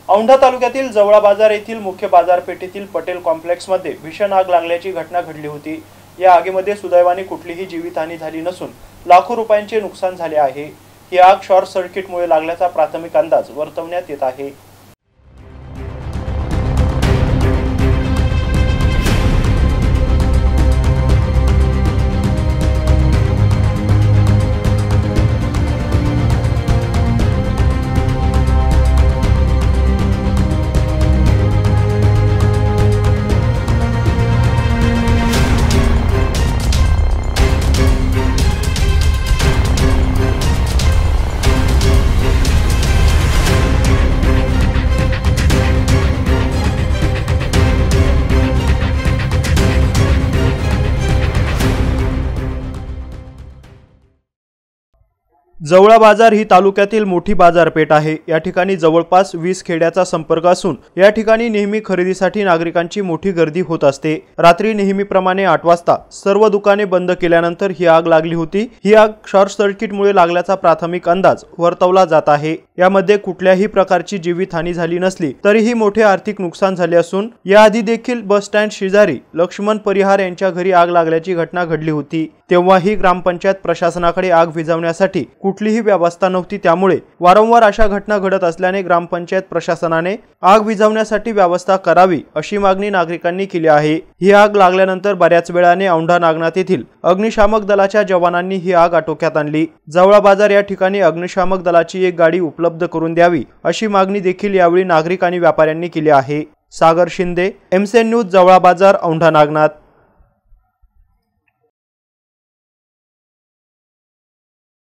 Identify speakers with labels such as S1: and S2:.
S1: औंढा तालुक्यातील जवळा बाजार येथील मुख्य बाजारपेठेतील पटेल कॉम्प्लेक्समध्ये भीषण आग लागल्याची घटना घडली होती। या आगीमध्ये सुदैवाने कुठलीही जीवितहानी झाली नसून लाखो रुपयांचे नुकसान झाले आहे। ही आग शॉर्ट सर्किटमुळे लागल्याचा प्राथमिक अंदाज वर्तवण्यात येत आहे। जवळा बाजार ही तालुक्यातील मोठी बाजारपेठ आहे। या ठिकाणी जवळपास 20 खेड्याचा संपर्क असून या ठिकाणी नेहमी खरेदीसाठी नागरिकांची मोठी गर्दी होत असते। रात्री नेहमीप्रमाणे 8 वाजता सर्व दुकाने बंद केल्यानंतर ही आग लागली होती। ही आग शॉर्ट सर्किटमुळे लागल्याचा प्राथमिक अंदाज वर्तवला जात आहे। यामध्ये कुठल्याही प्रकारची जीवितहानी झाली नसली तरीही मोठे आर्थिक नुकसान झाले असून याआधी देखील बस स्टँड शेजारी लक्ष्मण परिहार यांच्या घरी आग लागल्याची घटना घडली होती। तेव्हाही ग्रामपंचायत प्रशासनाकडे आग विझवण्यासाठी कुठलीही व्यवस्था नव्हती। त्यामुळे वारंवार अशा घटना घडत असल्याने ग्रामपंचायत प्रशासनाने आग विझवण्यासाठी व्यवस्था करावी अशी मागणी नागरिकांनी केली आहे। ही आग लागल्यानंतर बऱ्याच वेळाने औंढा नागनाथ येथील अग्निशामक दलाच्या जवानांनी ही आग आटोक्यात आणली। जवळा बाजार या ठिकाणी अग्निशामक दलाची एक गाडी उपलब्ध करून द्यावी अशी मागणी देखील यावेळी नागरिक आणि व्यापाऱ्यांनी केली आहे। सागर शिंदे, एमसीएन न्यूज, जवळा बाजार, औंढा नागनाथ।